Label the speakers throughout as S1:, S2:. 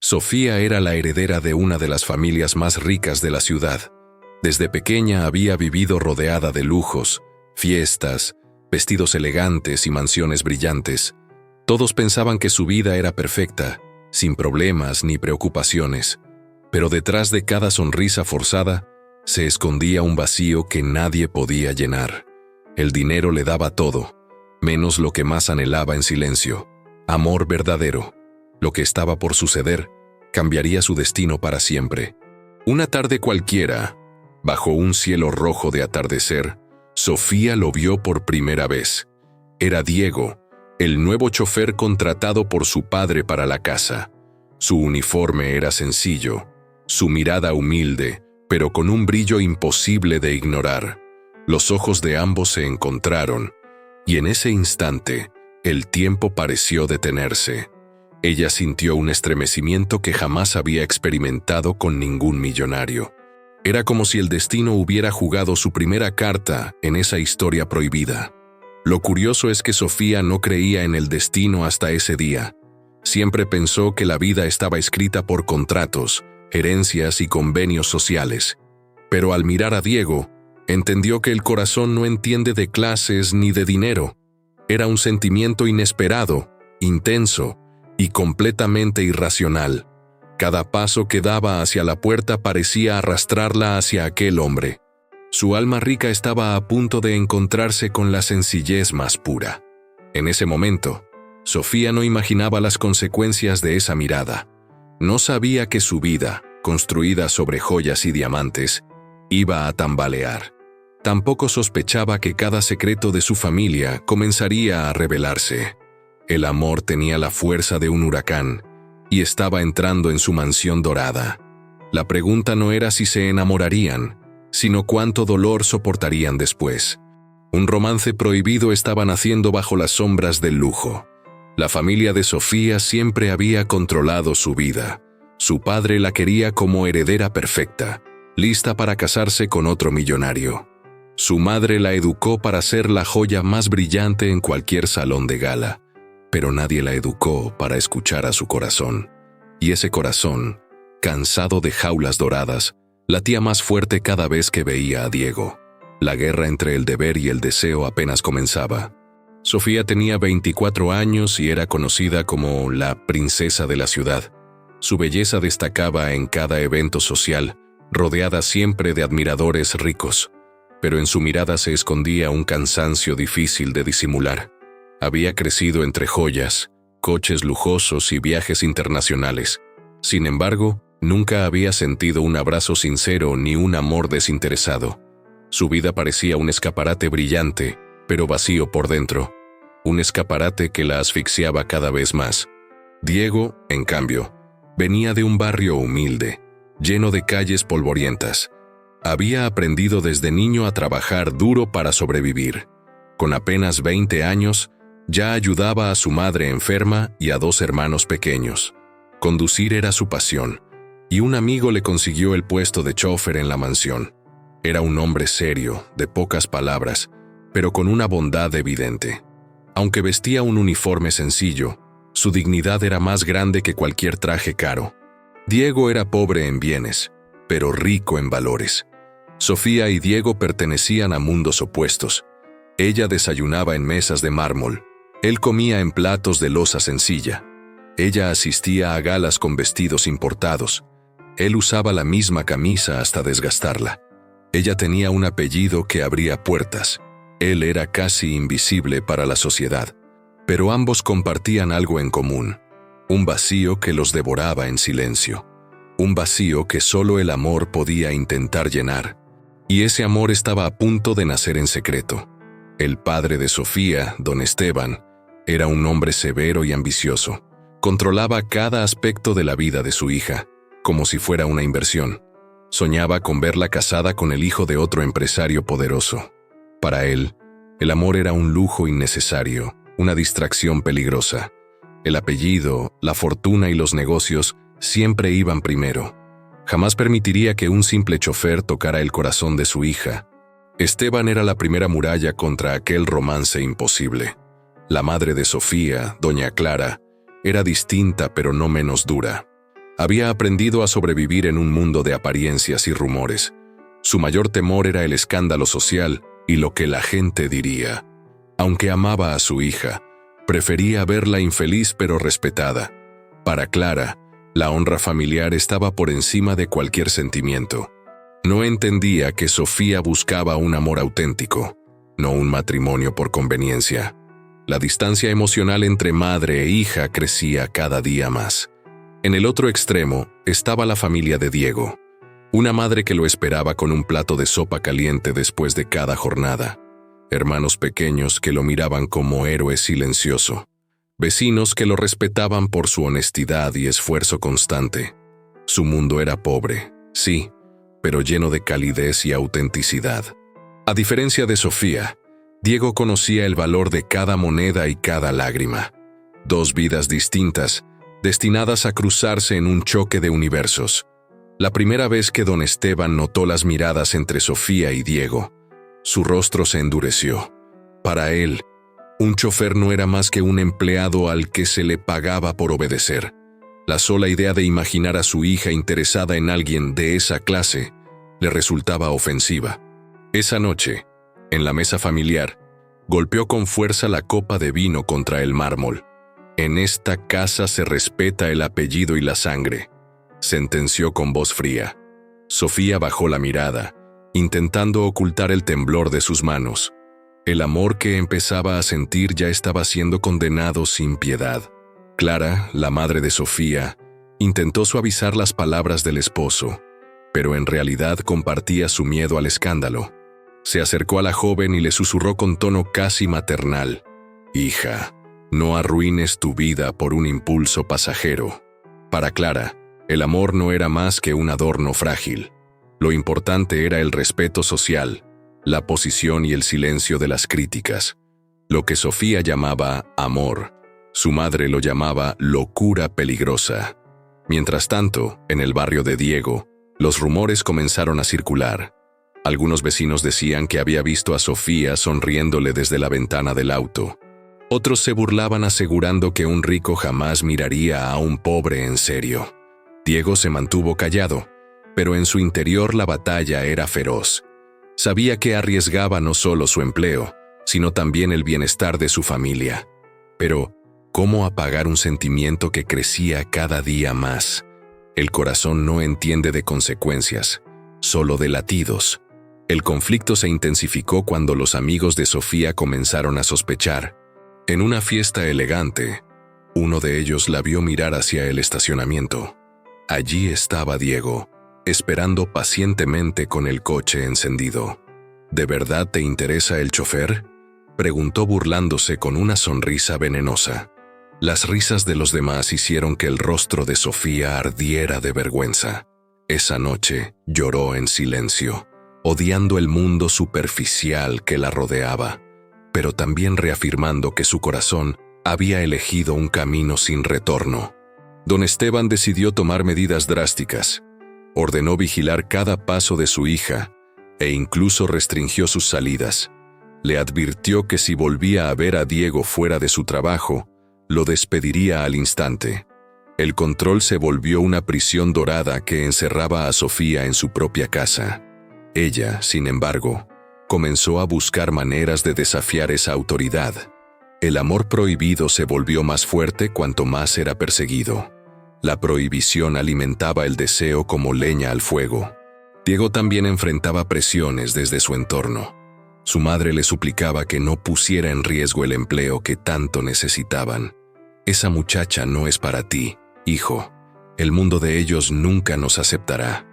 S1: Sofía era la heredera de una de las familias más ricas de la ciudad. Desde pequeña había vivido rodeada de lujos, fiestas, vestidos elegantes y mansiones brillantes. Todos pensaban que su vida era perfecta, sin problemas ni preocupaciones. Pero detrás de cada sonrisa forzada se escondía un vacío que nadie podía llenar. El dinero le daba todo, menos lo que más anhelaba en silencio: amor verdadero. Lo que estaba por suceder cambiaría su destino para siempre. Una tarde cualquiera, bajo un cielo rojo de atardecer, Sofía lo vio por primera vez. Era Diego, el nuevo chofer contratado por su padre para la casa. Su uniforme era sencillo, su mirada humilde, pero con un brillo imposible de ignorar. Los ojos de ambos se encontraron, y en ese instante, el tiempo pareció detenerse. Ella sintió un estremecimiento que jamás había experimentado con ningún millonario. Era como si el destino hubiera jugado su primera carta en esa historia prohibida. Lo curioso es que Sofía no creía en el destino hasta ese día. Siempre pensó que la vida estaba escrita por contratos, herencias y convenios sociales. Pero al mirar a Diego, entendió que el corazón no entiende de clases ni de dinero. Era un sentimiento inesperado, intenso y completamente irracional. Cada paso que daba hacia la puerta parecía arrastrarla hacia aquel hombre. Su alma rica estaba a punto de encontrarse con la sencillez más pura. En ese momento, Sofía no imaginaba las consecuencias de esa mirada. No sabía que su vida, construida sobre joyas y diamantes, iba a tambalear. Tampoco sospechaba que cada secreto de su familia comenzaría a revelarse. El amor tenía la fuerza de un huracán y estaba entrando en su mansión dorada. La pregunta no era si se enamorarían, sino cuánto dolor soportarían después. Un romance prohibido estaba naciendo bajo las sombras del lujo. La familia de Sofía siempre había controlado su vida. Su padre la quería como heredera perfecta, lista para casarse con otro millonario. Su madre la educó para ser la joya más brillante en cualquier salón de gala. Pero nadie la educó para escuchar a su corazón. Y ese corazón, cansado de jaulas doradas, latía más fuerte cada vez que veía a Diego. La guerra entre el deber y el deseo apenas comenzaba. Sofía tenía 24 años y era conocida como la princesa de la ciudad. Su belleza destacaba en cada evento social, rodeada siempre de admiradores ricos. Pero en su mirada se escondía un cansancio difícil de disimular. Había crecido entre joyas, coches lujosos y viajes internacionales. Sin embargo, nunca había sentido un abrazo sincero ni un amor desinteresado. Su vida parecía un escaparate brillante, pero vacío por dentro. Un escaparate que la asfixiaba cada vez más. Diego, en cambio, venía de un barrio humilde, lleno de calles polvorientas. Había aprendido desde niño a trabajar duro para sobrevivir. Con apenas 20 años, ya ayudaba a su madre enferma y a 2 hermanos pequeños. Conducir era su pasión, y un amigo le consiguió el puesto de chofer en la mansión. Era un hombre serio, de pocas palabras, pero con una bondad evidente. Aunque vestía un uniforme sencillo, su dignidad era más grande que cualquier traje caro. Diego era pobre en bienes, pero rico en valores. Sofía y Diego pertenecían a mundos opuestos. Ella desayunaba en mesas de mármol. Él comía en platos de loza sencilla. Ella asistía a galas con vestidos importados. Él usaba la misma camisa hasta desgastarla. Ella tenía un apellido que abría puertas. Él era casi invisible para la sociedad. Pero ambos compartían algo en común: un vacío que los devoraba en silencio. Un vacío que solo el amor podía intentar llenar. Y ese amor estaba a punto de nacer en secreto. El padre de Sofía, don Esteban, era un hombre severo y ambicioso. Controlaba cada aspecto de la vida de su hija, como si fuera una inversión. Soñaba con verla casada con el hijo de otro empresario poderoso. Para él, el amor era un lujo innecesario, una distracción peligrosa. El apellido, la fortuna y los negocios siempre iban primero. Jamás permitiría que un simple chofer tocara el corazón de su hija. Esteban era la primera muralla contra aquel romance imposible. La madre de Sofía, doña Clara, era distinta pero no menos dura. Había aprendido a sobrevivir en un mundo de apariencias y rumores. Su mayor temor era el escándalo social y lo que la gente diría. Aunque amaba a su hija, prefería verla infeliz pero respetada. Para Clara, la honra familiar estaba por encima de cualquier sentimiento. No entendía que Sofía buscaba un amor auténtico, no un matrimonio por conveniencia. La distancia emocional entre madre e hija crecía cada día más. En el otro extremo estaba la familia de Diego, una madre que lo esperaba con un plato de sopa caliente después de cada jornada, hermanos pequeños que lo miraban como héroe silencioso, vecinos que lo respetaban por su honestidad y esfuerzo constante. Su mundo era pobre, sí, pero lleno de calidez y autenticidad. A diferencia de Sofía, Diego conocía el valor de cada moneda y cada lágrima. Dos vidas distintas, destinadas a cruzarse en un choque de universos. La primera vez que don Esteban notó las miradas entre Sofía y Diego, su rostro se endureció. Para él, un chofer no era más que un empleado al que se le pagaba por obedecer. La sola idea de imaginar a su hija interesada en alguien de esa clase le resultaba ofensiva. Esa noche, en la mesa familiar, golpeó con fuerza la copa de vino contra el mármol. «En esta casa se respeta el apellido y la sangre», sentenció con voz fría. Sofía bajó la mirada, intentando ocultar el temblor de sus manos. El amor que empezaba a sentir ya estaba siendo condenado sin piedad. Clara, la madre de Sofía, intentó suavizar las palabras del esposo, pero en realidad compartía su miedo al escándalo. Se acercó a la joven y le susurró con tono casi maternal: «Hija, no arruines tu vida por un impulso pasajero». Para Clara, el amor no era más que un adorno frágil. Lo importante era el respeto social, la posición y el silencio de las críticas. Lo que Sofía llamaba amor, su madre lo llamaba locura peligrosa. Mientras tanto, en el barrio de Diego, los rumores comenzaron a circular. Algunos vecinos decían que había visto a Sofía sonriéndole desde la ventana del auto. Otros se burlaban asegurando que un rico jamás miraría a un pobre en serio. Diego se mantuvo callado, pero en su interior la batalla era feroz. Sabía que arriesgaba no solo su empleo, sino también el bienestar de su familia. Pero, ¿cómo apagar un sentimiento que crecía cada día más? El corazón no entiende de consecuencias, solo de latidos. El conflicto se intensificó cuando los amigos de Sofía comenzaron a sospechar. En una fiesta elegante, uno de ellos la vio mirar hacia el estacionamiento. Allí estaba Diego, esperando pacientemente con el coche encendido. «¿De verdad te interesa el chofer?», preguntó burlándose con una sonrisa venenosa. Las risas de los demás hicieron que el rostro de Sofía ardiera de vergüenza. Esa noche lloró en silencio, odiando el mundo superficial que la rodeaba, pero también reafirmando que su corazón había elegido un camino sin retorno. Don Esteban decidió tomar medidas drásticas. Ordenó vigilar cada paso de su hija e incluso restringió sus salidas. Le advirtió que si volvía a ver a Diego fuera de su trabajo, lo despediría al instante. El control se volvió una prisión dorada que encerraba a Sofía en su propia casa. Ella, sin embargo, comenzó a buscar maneras de desafiar esa autoridad. El amor prohibido se volvió más fuerte cuanto más era perseguido. La prohibición alimentaba el deseo como leña al fuego. Diego también enfrentaba presiones desde su entorno. Su madre le suplicaba que no pusiera en riesgo el empleo que tanto necesitaban. «Esa muchacha no es para ti, hijo. El mundo de ellos nunca nos aceptará».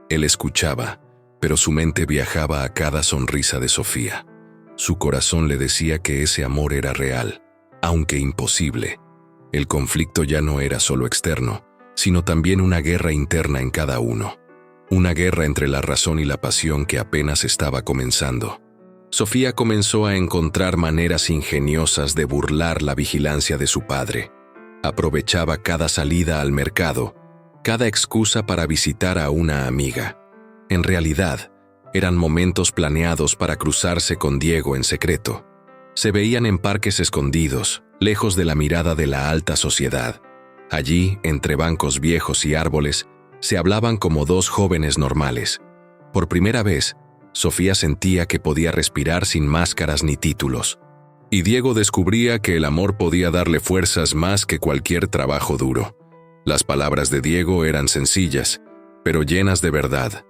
S1: Él escuchaba, pero su mente viajaba a cada sonrisa de Sofía. Su corazón le decía que ese amor era real, aunque imposible. El conflicto ya no era solo externo, sino también una guerra interna en cada uno. Una guerra entre la razón y la pasión que apenas estaba comenzando. Sofía comenzó a encontrar maneras ingeniosas de burlar la vigilancia de su padre. Aprovechaba cada salida al mercado, cada excusa para visitar a una amiga. En realidad, eran momentos planeados para cruzarse con Diego en secreto. Se veían en parques escondidos, lejos de la mirada de la alta sociedad. Allí, entre bancos viejos y árboles, se hablaban como dos jóvenes normales. Por primera vez, Sofía sentía que podía respirar sin máscaras ni títulos. Y Diego descubría que el amor podía darle fuerzas más que cualquier trabajo duro. Las palabras de Diego eran sencillas, pero llenas de verdad.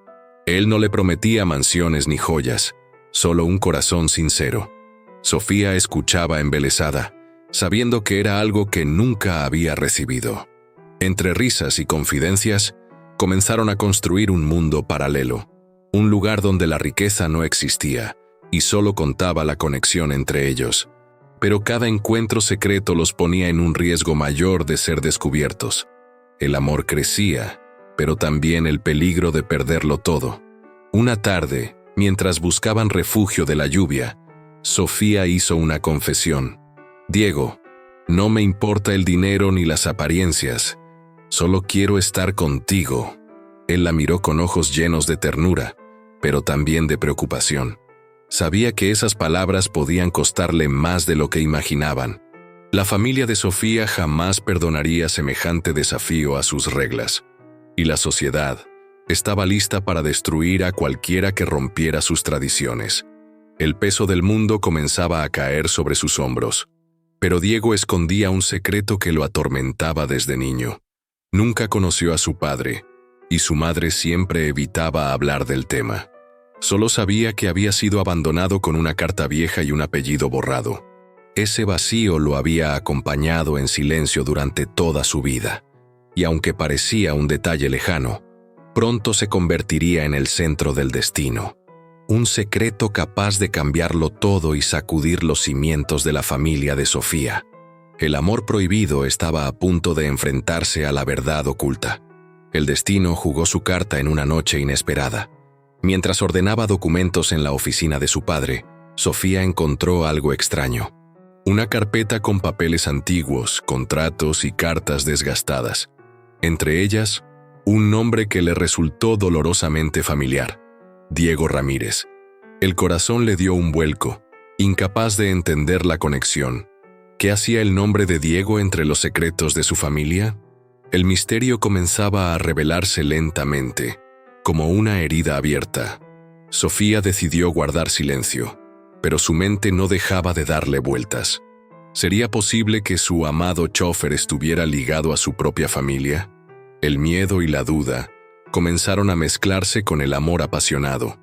S1: Él no le prometía mansiones ni joyas, solo un corazón sincero. Sofía escuchaba embelesada, sabiendo que era algo que nunca había recibido. Entre risas y confidencias, comenzaron a construir un mundo paralelo, un lugar donde la riqueza no existía y solo contaba la conexión entre ellos. Pero cada encuentro secreto los ponía en un riesgo mayor de ser descubiertos. El amor crecía, pero también el peligro de perderlo todo. Una tarde, mientras buscaban refugio de la lluvia, Sofía hizo una confesión. «Diego, no me importa el dinero ni las apariencias, solo quiero estar contigo». Él la miró con ojos llenos de ternura, pero también de preocupación. Sabía que esas palabras podían costarle más de lo que imaginaban. La familia de Sofía jamás perdonaría semejante desafío a sus reglas, y la sociedad estaba lista para destruir a cualquiera que rompiera sus tradiciones. El peso del mundo comenzaba a caer sobre sus hombros, pero Diego escondía un secreto que lo atormentaba desde niño. Nunca conoció a su padre, y su madre siempre evitaba hablar del tema. Solo sabía que había sido abandonado con una carta vieja y un apellido borrado. Ese vacío lo había acompañado en silencio durante toda su vida, y aunque parecía un detalle lejano, pronto se convertiría en el centro del destino. Un secreto capaz de cambiarlo todo y sacudir los cimientos de la familia de Sofía. El amor prohibido estaba a punto de enfrentarse a la verdad oculta. El destino jugó su carta en una noche inesperada. Mientras ordenaba documentos en la oficina de su padre, Sofía encontró algo extraño. Una carpeta con papeles antiguos, contratos y cartas desgastadas. Entre ellas, un nombre que le resultó dolorosamente familiar: Diego Ramírez. El corazón le dio un vuelco, incapaz de entender la conexión. ¿Qué hacía el nombre de Diego entre los secretos de su familia? El misterio comenzaba a revelarse lentamente, como una herida abierta. Sofía decidió guardar silencio, pero su mente no dejaba de darle vueltas. ¿Sería posible que su amado chofer estuviera ligado a su propia familia? El miedo y la duda comenzaron a mezclarse con el amor apasionado.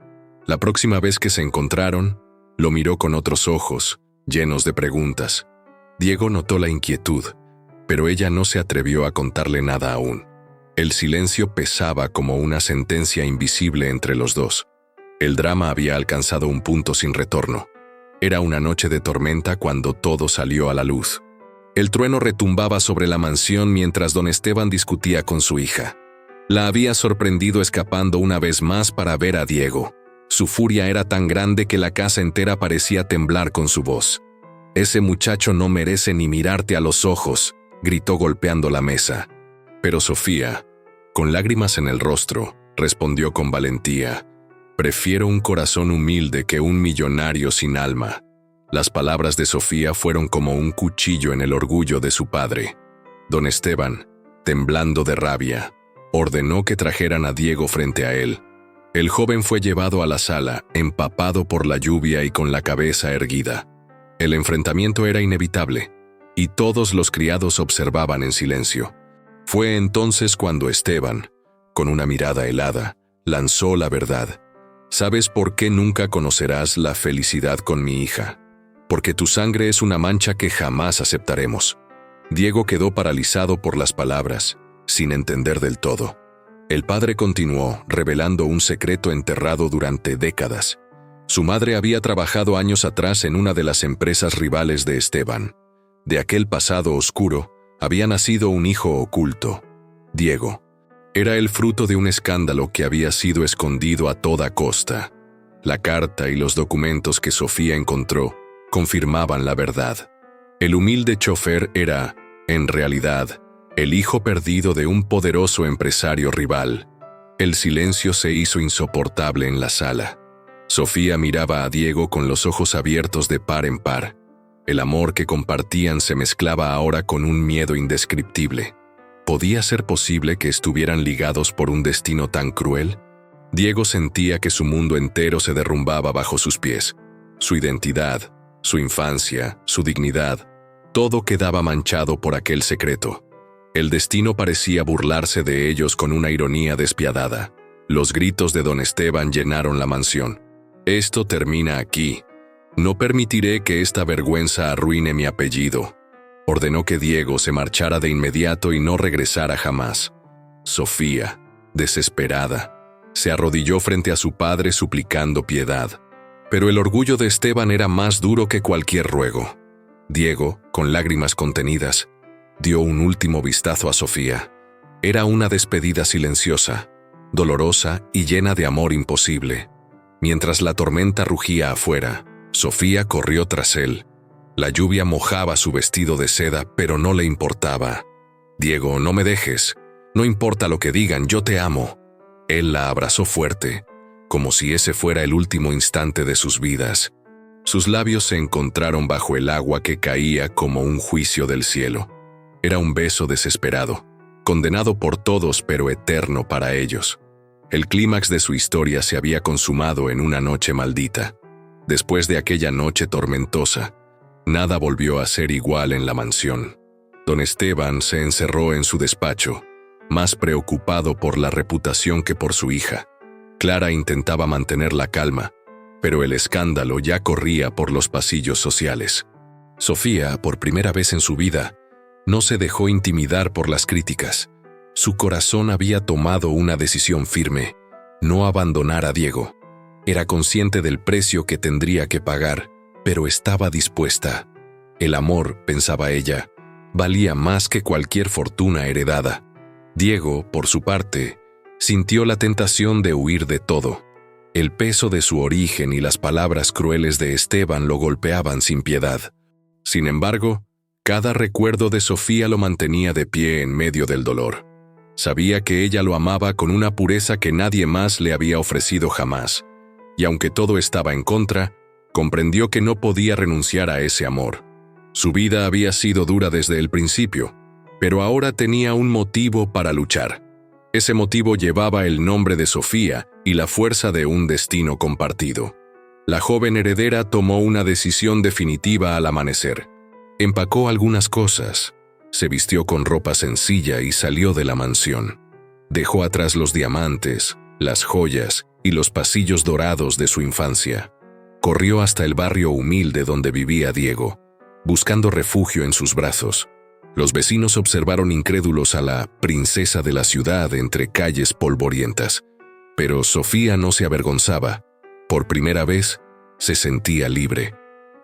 S1: La próxima vez que se encontraron, lo miró con otros ojos, llenos de preguntas. Diego notó la inquietud, pero ella no se atrevió a contarle nada aún. El silencio pesaba como una sentencia invisible entre los dos. El drama había alcanzado un punto sin retorno. Era una noche de tormenta cuando todo salió a la luz. El trueno retumbaba sobre la mansión mientras don Esteban discutía con su hija. La había sorprendido escapando una vez más para ver a Diego. Su furia era tan grande que la casa entera parecía temblar con su voz. «Ese muchacho no merece ni mirarte a los ojos», gritó golpeando la mesa. Pero Sofía, con lágrimas en el rostro, respondió con valentía: «Prefiero un corazón humilde que un millonario sin alma». Las palabras de Sofía fueron como un cuchillo en el orgullo de su padre. Don Esteban, temblando de rabia, ordenó que trajeran a Diego frente a él. El joven fue llevado a la sala, empapado por la lluvia y con la cabeza erguida. El enfrentamiento era inevitable, y todos los criados observaban en silencio. Fue entonces cuando Esteban, con una mirada helada, lanzó la verdad. «¿Sabes por qué nunca conocerás la felicidad con mi hija? Porque tu sangre es una mancha que jamás aceptaremos». Diego quedó paralizado por las palabras, sin entender del todo. El padre continuó, revelando un secreto enterrado durante décadas. Su madre había trabajado años atrás en una de las empresas rivales de Esteban. De aquel pasado oscuro, había nacido un hijo oculto, Diego. Era el fruto de un escándalo que había sido escondido a toda costa. La carta y los documentos que Sofía encontró confirmaban la verdad. El humilde chofer era, en realidad, el hijo perdido de un poderoso empresario rival. El silencio se hizo insoportable en la sala. Sofía miraba a Diego con los ojos abiertos de par en par. El amor que compartían se mezclaba ahora con un miedo indescriptible. ¿Podía ser posible que estuvieran ligados por un destino tan cruel? Diego sentía que su mundo entero se derrumbaba bajo sus pies. Su identidad, su infancia, su dignidad, todo quedaba manchado por aquel secreto. El destino parecía burlarse de ellos con una ironía despiadada. Los gritos de don Esteban llenaron la mansión. «Esto termina aquí. No permitiré que esta vergüenza arruine mi apellido». Ordenó que Diego se marchara de inmediato y no regresara jamás. Sofía, desesperada, se arrodilló frente a su padre suplicando piedad. Pero el orgullo de Esteban era más duro que cualquier ruego. Diego, con lágrimas contenidas, dio un último vistazo a Sofía. Era una despedida silenciosa, dolorosa y llena de amor imposible. Mientras la tormenta rugía afuera, Sofía corrió tras él. La lluvia mojaba su vestido de seda, pero no le importaba. «Diego, no me dejes. No importa lo que digan, yo te amo». Él la abrazó fuerte, como si ese fuera el último instante de sus vidas. Sus labios se encontraron bajo el agua que caía como un juicio del cielo. Era un beso desesperado, condenado por todos pero eterno para ellos. El clímax de su historia se había consumado en una noche maldita. Después de aquella noche tormentosa, nada volvió a ser igual en la mansión. Don Esteban se encerró en su despacho, más preocupado por la reputación que por su hija. Clara intentaba mantener la calma, pero el escándalo ya corría por los pasillos sociales. Sofía, por primera vez en su vida, no se dejó intimidar por las críticas. Su corazón había tomado una decisión firme: no abandonar a Diego. Era consciente del precio que tendría que pagar, pero estaba dispuesta. El amor, pensaba ella, valía más que cualquier fortuna heredada. Diego, por su parte, sintió la tentación de huir de todo. El peso de su origen y las palabras crueles de Esteban lo golpeaban sin piedad. Sin embargo, cada recuerdo de Sofía lo mantenía de pie en medio del dolor. Sabía que ella lo amaba con una pureza que nadie más le había ofrecido jamás. Y aunque todo estaba en contra, comprendió que no podía renunciar a ese amor. Su vida había sido dura desde el principio, pero ahora tenía un motivo para luchar. Ese motivo llevaba el nombre de Sofía y la fuerza de un destino compartido. La joven heredera tomó una decisión definitiva al amanecer. Empacó algunas cosas, se vistió con ropa sencilla y salió de la mansión. Dejó atrás los diamantes, las joyas y los pasillos dorados de su infancia. Corrió hasta el barrio humilde donde vivía Diego, buscando refugio en sus brazos. Los vecinos observaron incrédulos a la princesa de la ciudad entre calles polvorientas. Pero Sofía no se avergonzaba. Por primera vez, se sentía libre.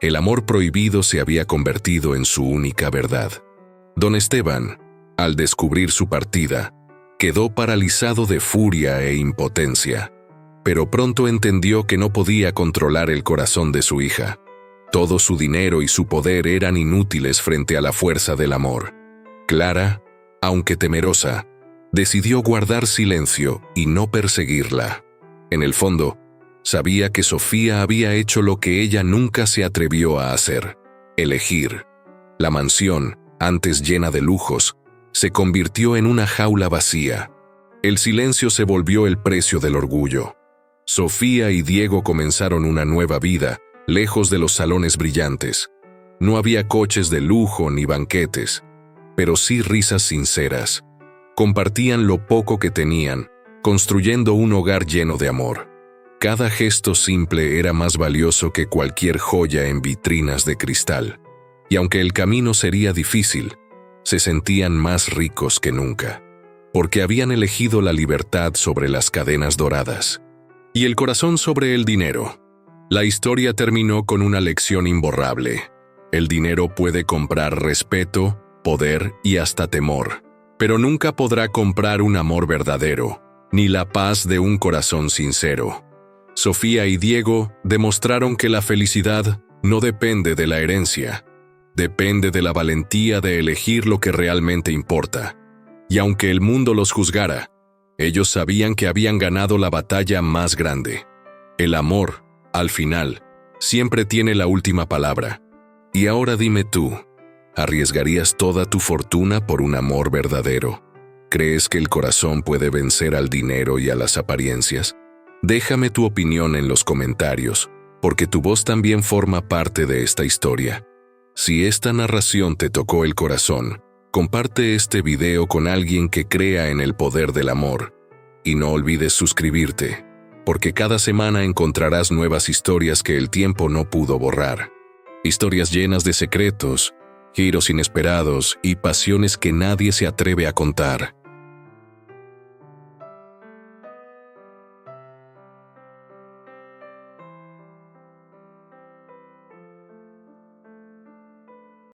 S1: El amor prohibido se había convertido en su única verdad. Don Esteban, al descubrir su partida, quedó paralizado de furia e impotencia. Pero pronto entendió que no podía controlar el corazón de su hija. Todo su dinero y su poder eran inútiles frente a la fuerza del amor. Clara, aunque temerosa, decidió guardar silencio y no perseguirla. En el fondo, sabía que Sofía había hecho lo que ella nunca se atrevió a hacer: elegir. La mansión, antes llena de lujos, se convirtió en una jaula vacía. El silencio se volvió el precio del orgullo. Sofía y Diego comenzaron una nueva vida, lejos de los salones brillantes. No había coches de lujo ni banquetes, pero sí risas sinceras. Compartían lo poco que tenían, construyendo un hogar lleno de amor. Cada gesto simple era más valioso que cualquier joya en vitrinas de cristal. Y aunque el camino sería difícil, se sentían más ricos que nunca, porque habían elegido la libertad sobre las cadenas doradas y el corazón sobre el dinero. La historia terminó con una lección imborrable. El dinero puede comprar respeto, poder y hasta temor, pero nunca podrá comprar un amor verdadero, ni la paz de un corazón sincero. Sofía y Diego demostraron que la felicidad no depende de la herencia, depende de la valentía de elegir lo que realmente importa. Y aunque el mundo los juzgara, ellos sabían que habían ganado la batalla más grande. El amor, al final, siempre tiene la última palabra. Y ahora dime tú, ¿arriesgarías toda tu fortuna por un amor verdadero? ¿Crees que el corazón puede vencer al dinero y a las apariencias? Déjame tu opinión en los comentarios, porque tu voz también forma parte de esta historia. Si esta narración te tocó el corazón, comparte este video con alguien que crea en el poder del amor. Y no olvides suscribirte, porque cada semana encontrarás nuevas historias que el tiempo no pudo borrar. Historias llenas de secretos, giros inesperados y pasiones que nadie se atreve a contar.